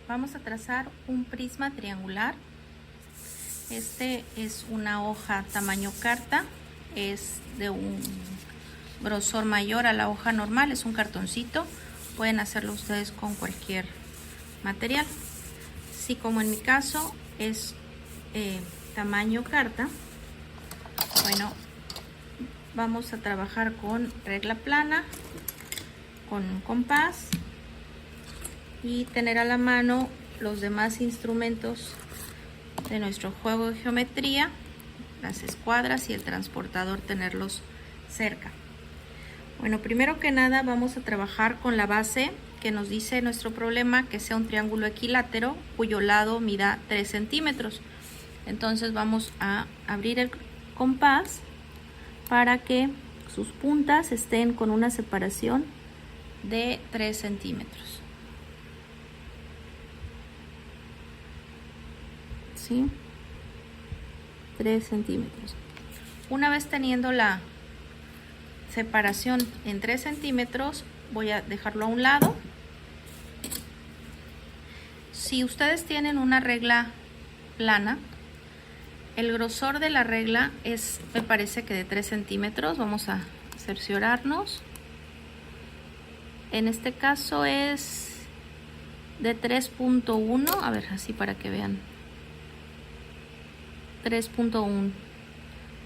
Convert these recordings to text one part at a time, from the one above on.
vamos a trazar un prisma triangular. Este es una hoja tamaño carta, es de un grosor mayor a la hoja normal, es un cartoncito. Pueden hacerlo ustedes con cualquier material. Si como en mi caso es tamaño carta, bueno, vamos a trabajar con regla plana, con un compás y tener a la mano los demás instrumentos de nuestro juego de geometría, las escuadras y el transportador, tenerlos cerca. Bueno, primero que nada vamos a trabajar con la base que nos dice nuestro problema que sea un triángulo equilátero cuyo lado mida 3 centímetros. Entonces vamos a abrir el compás para que sus puntas estén con una separación de 3 centímetros. ¿Sí? 3 centímetros. Una vez teniendo la separación en 3 centímetros, voy a dejarlo a un lado. Si ustedes tienen una regla plana, el grosor de la regla es, me parece que de 3 centímetros. Vamos a cerciorarnos. En este caso es de 3.1, a ver, así para que vean. 3.1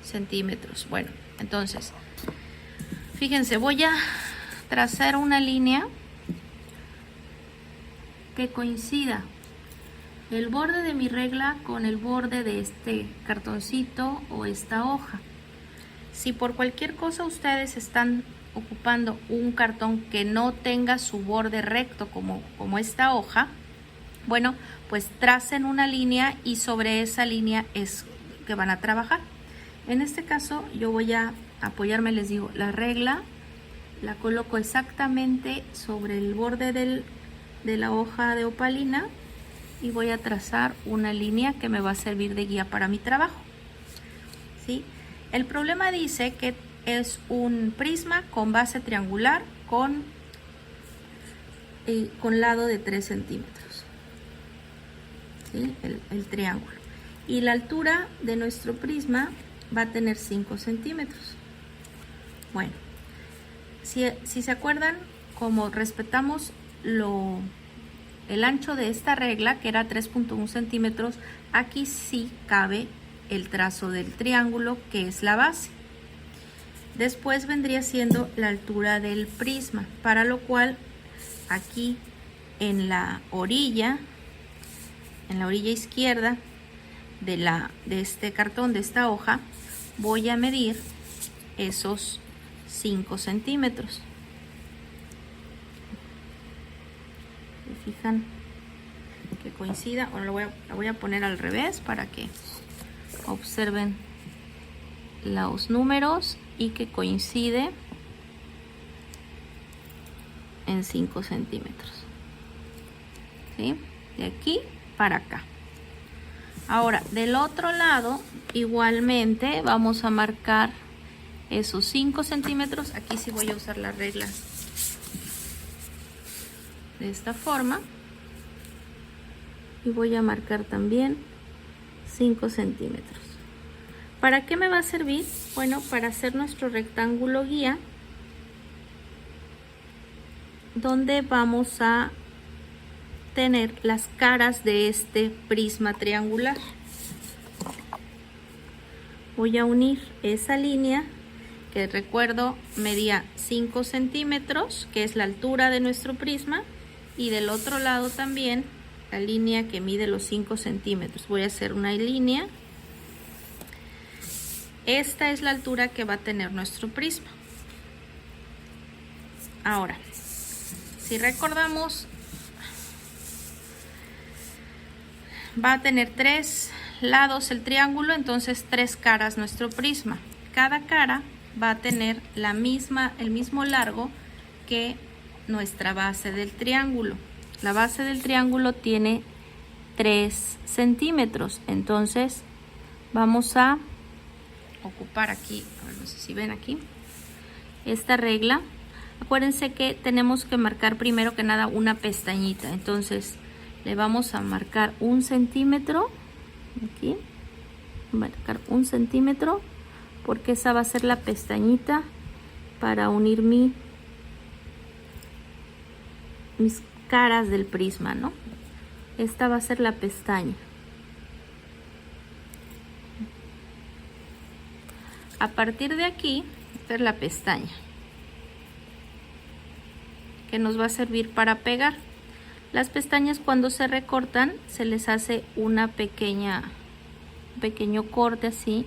centímetros. Bueno, entonces, fíjense, voy a trazar una línea que coincida el borde de mi regla con el borde de este cartoncito o esta hoja. Si por cualquier cosa ustedes están ocupando un cartón que no tenga su borde recto como esta hoja, bueno, pues tracen una línea y sobre esa línea es que van a trabajar. En este caso yo voy a apoyarme, les digo, la regla la coloco exactamente sobre el borde de la hoja de opalina y voy a trazar una línea que me va a servir de guía para mi trabajo. ¿Sí? El problema dice que es un prisma con base triangular con lado de 3 centímetros. ¿Sí? El triángulo. Y la altura de nuestro prisma va a tener 5 centímetros. Bueno, si se acuerdan, como respetamos el ancho de esta regla, que era 3.1 centímetros, aquí sí cabe el trazo del triángulo, que es la base. Después vendría siendo la altura del prisma, para lo cual aquí en la orilla izquierda de este cartón, de esta hoja, voy a medir esos 5 centímetros. ¿Se fijan? Que coincida. Ahora la voy a poner al revés para que observen los números y que coincide en 5 centímetros. ¿Sí? De aquí para acá. Ahora, del otro lado, igualmente vamos a marcar esos 5 centímetros. Aquí sí voy a usar la regla de esta forma. Y voy a marcar también 5 centímetros. ¿Para qué me va a servir? Bueno, para hacer nuestro rectángulo guía, donde vamos a tener las caras de este prisma triangular. Voy a unir esa línea que, recuerdo, medía 5 centímetros, que es la altura de nuestro prisma, y del otro lado también la línea que mide los 5 centímetros. Voy a hacer una línea. Esta es la altura que va a tener nuestro prisma. Ahora, si recordamos, va a tener 3 lados el triángulo, entonces 3 caras nuestro prisma. Cada cara va a tener el mismo largo que nuestra base del triángulo. La base del triángulo tiene 3 centímetros, entonces vamos a ocupar aquí, a ver, no sé si ven aquí, esta regla. Acuérdense que tenemos que marcar primero que nada una pestañita, entonces le vamos a marcar 1 centímetro. Aquí, marcar 1 centímetro, porque esa va a ser la pestañita para unir mis caras del prisma, ¿no? Esta va a ser la pestaña. A partir de aquí, esta es la pestaña que nos va a servir para pegar. Las pestañas, cuando se recortan, se les hace un pequeño corte así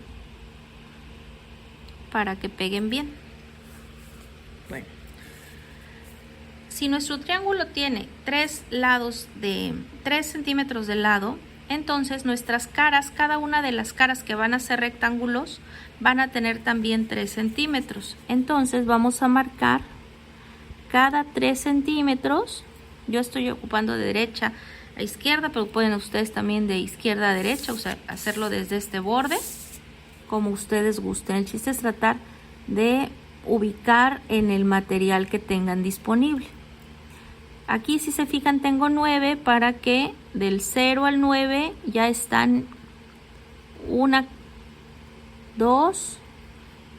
para que peguen bien. Bueno, si nuestro triángulo tiene 3 centímetros de lado, entonces nuestras caras, cada una de las caras que van a ser rectángulos, van a tener también 3 centímetros. Entonces vamos a marcar cada 3 centímetros. Yo estoy ocupando de derecha a izquierda, pero pueden ustedes también de izquierda a derecha, o sea, hacerlo desde este borde, como ustedes gusten. El chiste es tratar de ubicar en el material que tengan disponible. Aquí, si se fijan, tengo 9 para que del 0 al 9 ya están 1, 2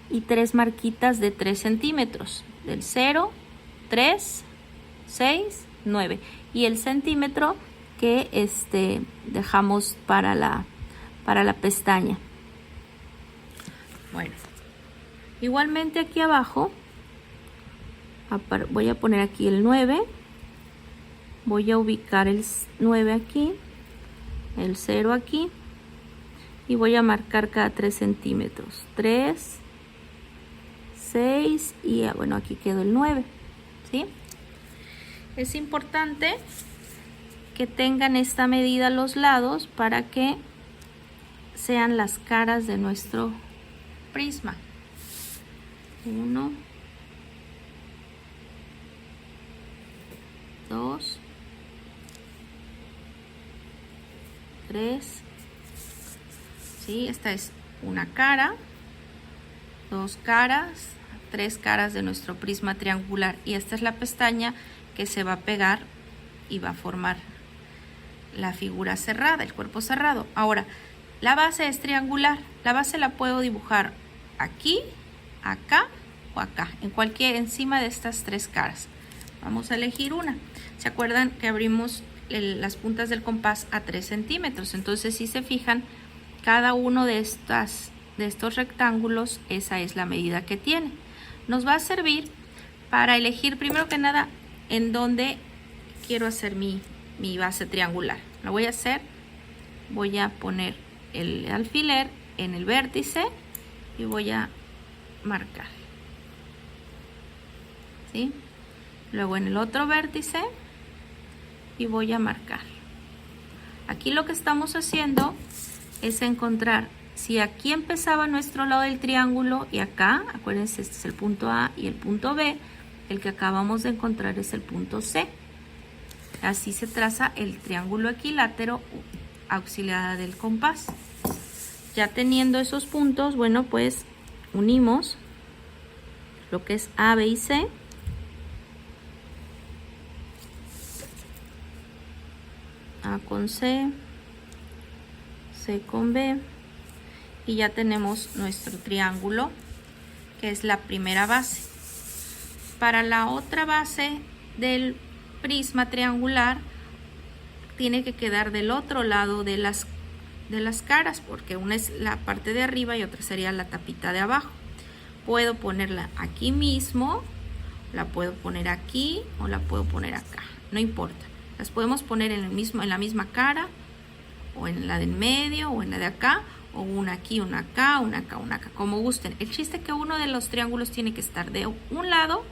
y 3 marquitas de 3 centímetros. Del 0, 3, 6, 9. Y el centímetro que dejamos para la pestaña. Bueno, igualmente aquí abajo voy a poner aquí el 9. Voy a ubicar el 9 aquí, el 0 aquí, y voy a marcar cada 3 centímetros. 3, 6 y bueno, aquí quedó el 9, ¿sí? Es importante que tengan esta medida a los lados para que sean las caras de nuestro prisma. 1, 2, 3, ¿sí? Esta es una cara, 2 caras, 3 caras de nuestro prisma triangular, y esta es la pestaña que se va a pegar y va a formar la figura cerrada, el cuerpo cerrado. Ahora, la base es triangular. La base la puedo dibujar aquí, acá o acá, encima de estas 3 caras. Vamos a elegir una. ¿Se acuerdan que abrimos las puntas del compás a 3 centímetros? Entonces, si se fijan, cada uno de estos rectángulos, esa es la medida que tiene. Nos va a servir para elegir, primero que nada, en dónde quiero hacer mi base triangular. Lo voy a hacer, voy a poner el alfiler en el vértice y voy a marcar, ¿sí? Luego en el otro vértice y voy a marcar. Aquí lo que estamos haciendo es encontrar si aquí empezaba nuestro lado del triángulo y acá, acuérdense, este es el punto A y el punto B, el que acabamos de encontrar es el punto C. Así se traza el triángulo equilátero auxiliada del compás. Ya teniendo esos puntos, bueno, pues unimos lo que es A, B y C. A con C, C con B, y ya tenemos nuestro triángulo, que es la primera base. Para la otra base del prisma triangular tiene que quedar del otro lado de las caras, porque una es la parte de arriba y otra sería la tapita de abajo. Puedo ponerla aquí mismo, la puedo poner aquí o la puedo poner acá, no importa. Las podemos poner en la misma cara, o en la del medio, o en la de acá, o una aquí, una acá, una acá, una acá, como gusten. El chiste es que uno de los triángulos tiene que estar de un lado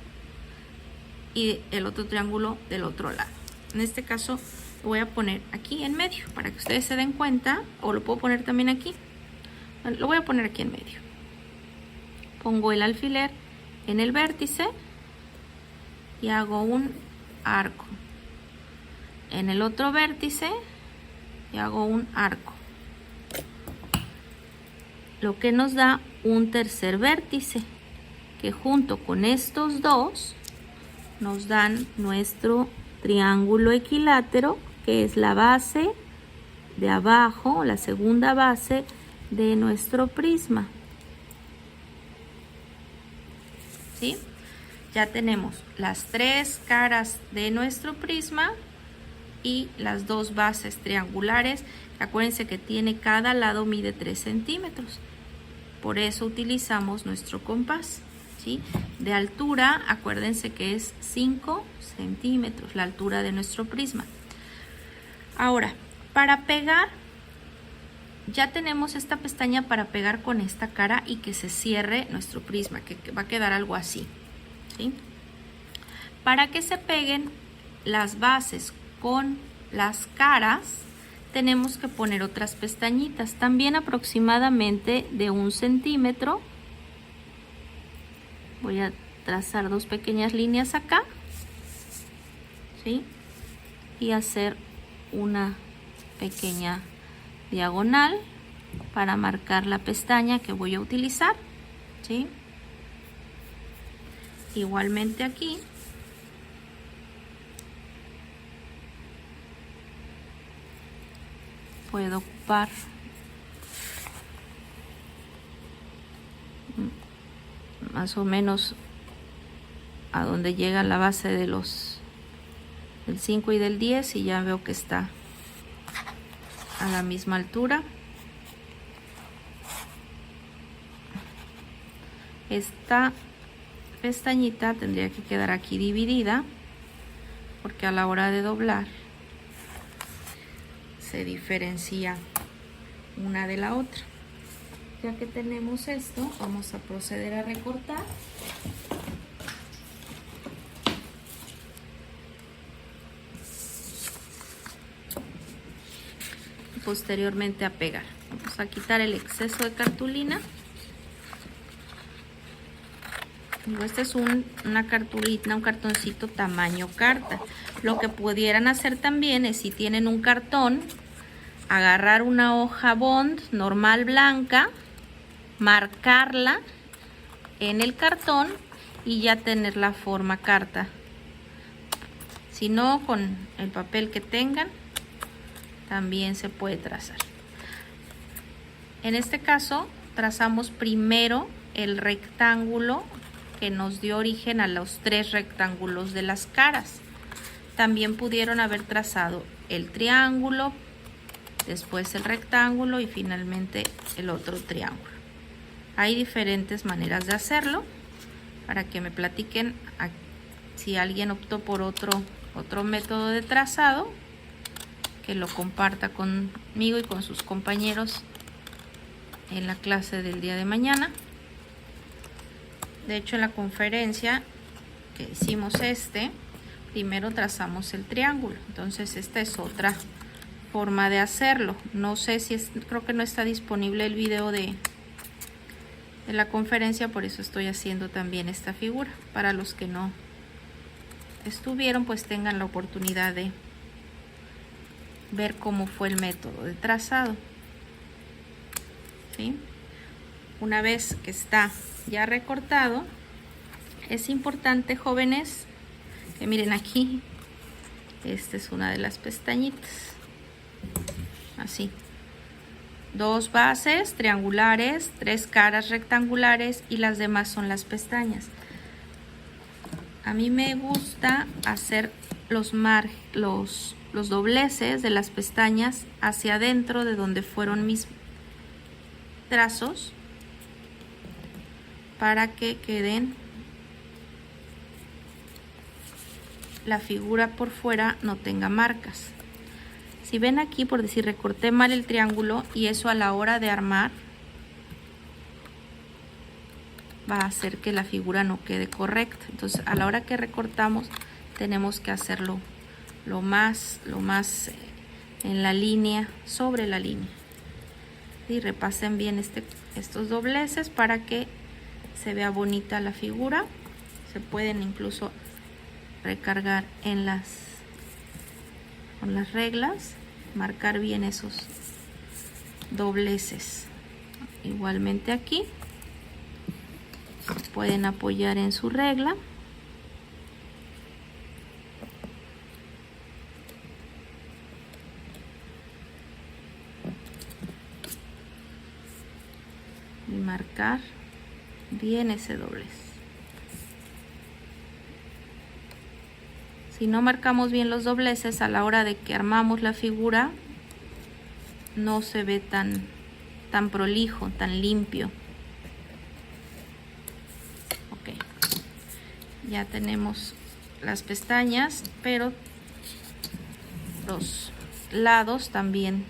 y el otro triángulo del otro lado. En este caso lo voy a poner aquí en medio para que ustedes se den cuenta, o lo puedo poner también aquí. Lo voy a poner aquí en medio. Pongo el alfiler en el vértice y hago un arco. En el otro vértice y hago un arco, lo que nos da un tercer vértice, que junto con estos dos nos dan nuestro triángulo equilátero que es la base de abajo, la segunda base de nuestro prisma. ¿Sí? Ya tenemos las 3 caras de nuestro prisma y las 2 bases triangulares. Acuérdense que cada lado mide 3 centímetros. Por eso utilizamos nuestro compás. ¿Sí? De altura, acuérdense que es 5 centímetros la altura de nuestro prisma. Ahora, para pegar, ya tenemos esta pestaña para pegar con esta cara y que se cierre nuestro prisma, que va a quedar algo así. ¿Sí? Para que se peguen las bases con las caras, tenemos que poner otras pestañitas, también aproximadamente de 1 centímetro. Voy a trazar 2 pequeñas líneas acá, ¿sí? Y hacer una pequeña diagonal para marcar la pestaña que voy a utilizar, ¿sí? Igualmente aquí puedo ocupar más o menos a donde llega la base de del 5 y del 10 y ya veo que está a la misma altura. Esta pestañita tendría que quedar aquí dividida porque a la hora de doblar se diferencia una de la otra. Ya que tenemos esto, vamos a proceder a recortar. Y posteriormente a pegar. Vamos a quitar el exceso de cartulina. Este es una cartulina, un cartoncito tamaño carta. Lo que pudieran hacer también es, si tienen un cartón, agarrar una hoja bond normal blanca, marcarla en el cartón y ya tener la forma carta. Si no, con el papel que tengan también se puede trazar. En este caso trazamos primero el rectángulo que nos dio origen a los 3 rectángulos de las caras. También pudieron haber trazado el triángulo, después el rectángulo y finalmente el otro triángulo. Hay diferentes maneras de hacerlo, para que me platiquen si alguien optó por otro método de trazado, que lo comparta conmigo y con sus compañeros en la clase del día de mañana. De hecho, en la conferencia que hicimos primero trazamos el triángulo. Entonces esta es otra forma de hacerlo. No sé si creo que no está disponible el video de la conferencia, por eso estoy haciendo también esta figura. Para los que no estuvieron, pues tengan la oportunidad de ver cómo fue el método de trazado. ¿Sí? Una vez que está ya recortado, es importante, jóvenes, que miren aquí, esta es una de las pestañitas, así, 2 bases triangulares, 3 caras rectangulares y las demás son las pestañas. A mí me gusta hacer los dobleces de las pestañas hacia adentro de donde fueron mis trazos, para que queden la figura por fuera, no tenga marcas. Si ven aquí, por decir, recorté mal el triángulo, y eso a la hora de armar va a hacer que la figura no quede correcta. Entonces, a la hora que recortamos, tenemos que hacerlo lo más en la línea, sobre la línea. Y repasen bien estos dobleces para que se vea bonita la figura. Se pueden incluso recargar con las reglas, marcar bien esos dobleces. Igualmente aquí pueden apoyar en su regla. marcar bien ese doblez. Si no marcamos bien los dobleces a la hora de que armamos la figura, no se ve tan prolijo, tan limpio. Ok, ya tenemos las pestañas, pero los lados también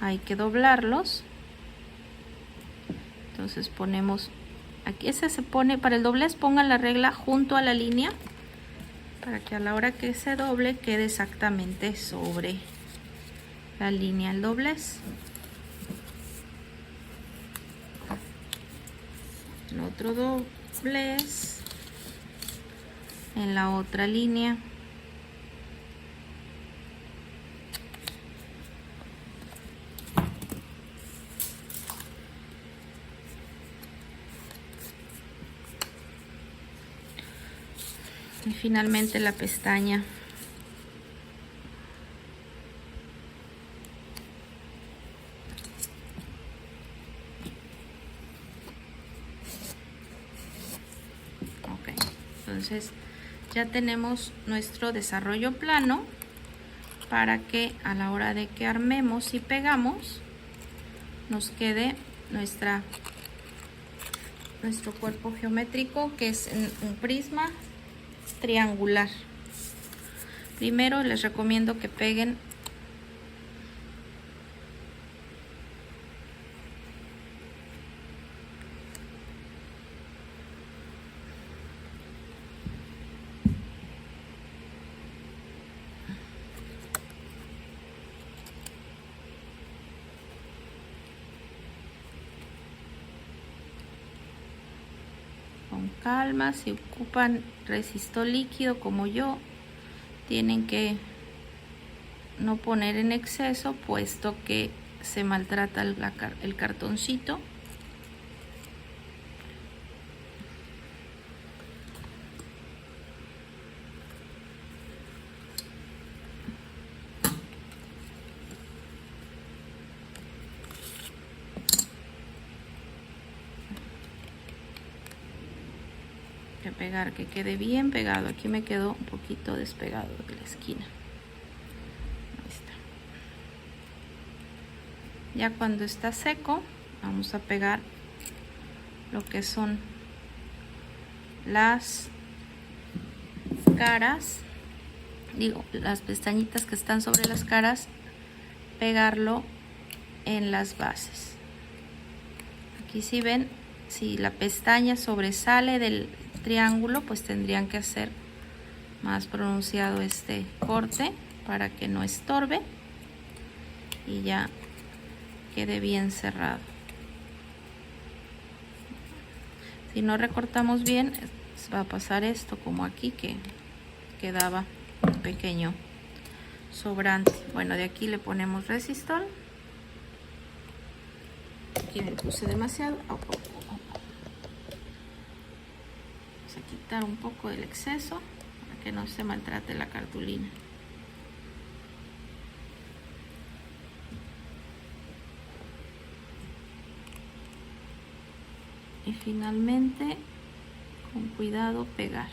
hay que doblarlos. Entonces ponemos aquí, ese se pone para el doblez, pongan la regla junto a la línea para que a la hora que se doble quede exactamente sobre la línea el doblez. El otro doblez en la otra línea. Y finalmente la pestaña. Ok, entonces ya tenemos nuestro desarrollo plano para que a la hora de que armemos y pegamos nos quede nuestro cuerpo geométrico, que es un prisma triangular. Primero les recomiendo que peguen con calma. Si ocupan resistol líquido como yo, tienen que no poner en exceso, puesto que se maltrata el cartoncito. Que pegar, que quede bien pegado. Aquí me quedó un poquito despegado de la esquina. Ahí está. Ya cuando está seco, vamos a pegar lo que son las caras, las pestañitas que están sobre las caras, pegarlo en las bases. Aquí si ven, si la pestaña sobresale del triángulo, pues tendrían que hacer más pronunciado este corte para que no estorbe y ya quede bien cerrado. Si no recortamos bien, va a pasar esto como aquí, que quedaba un pequeño sobrante. Bueno, de aquí le ponemos resistol. Aquí me puse demasiado. Vamos a quitar un poco del exceso para que no se maltrate la cartulina. Y finalmente, con cuidado, pegar.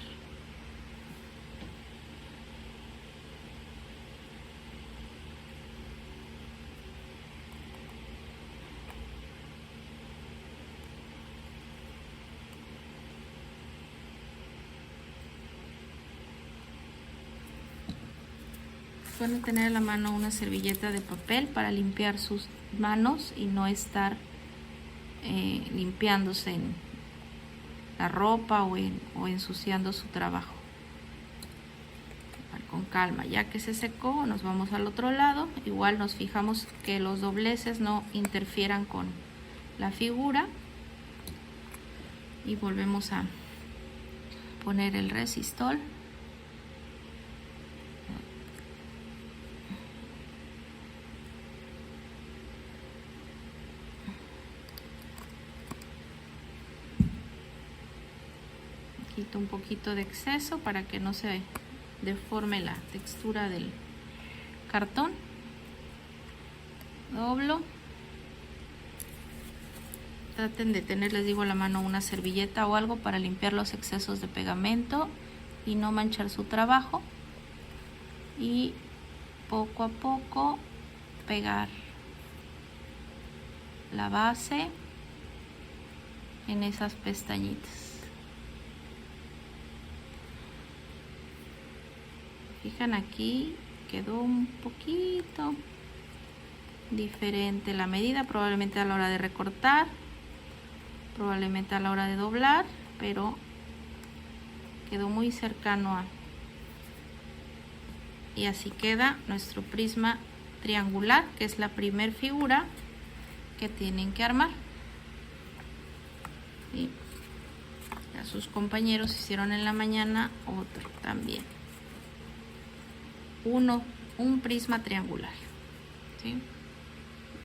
Pueden tener en la mano una servilleta de papel para limpiar sus manos y no estar limpiándose en la ropa o ensuciando su trabajo. Con calma, ya que se secó, nos vamos al otro lado. Igual nos fijamos que los dobleces no interfieran con la figura y volvemos a poner el resistol. Quito un poquito de exceso para que no se deforme la textura del cartón. Doblo. Traten de tener, les digo, a la mano una servilleta o algo para limpiar los excesos de pegamento y no manchar su trabajo. Y poco a poco pegar la base en esas pestañitas. Fijan, aquí quedó un poquito diferente la medida, probablemente a la hora de recortar, probablemente a la hora de doblar, pero quedó muy cercano a... Y así queda nuestro prisma triangular, que es la primer figura que tienen que armar. Y ya sus compañeros hicieron en la mañana otro también. Un prisma triangular, ¿sí?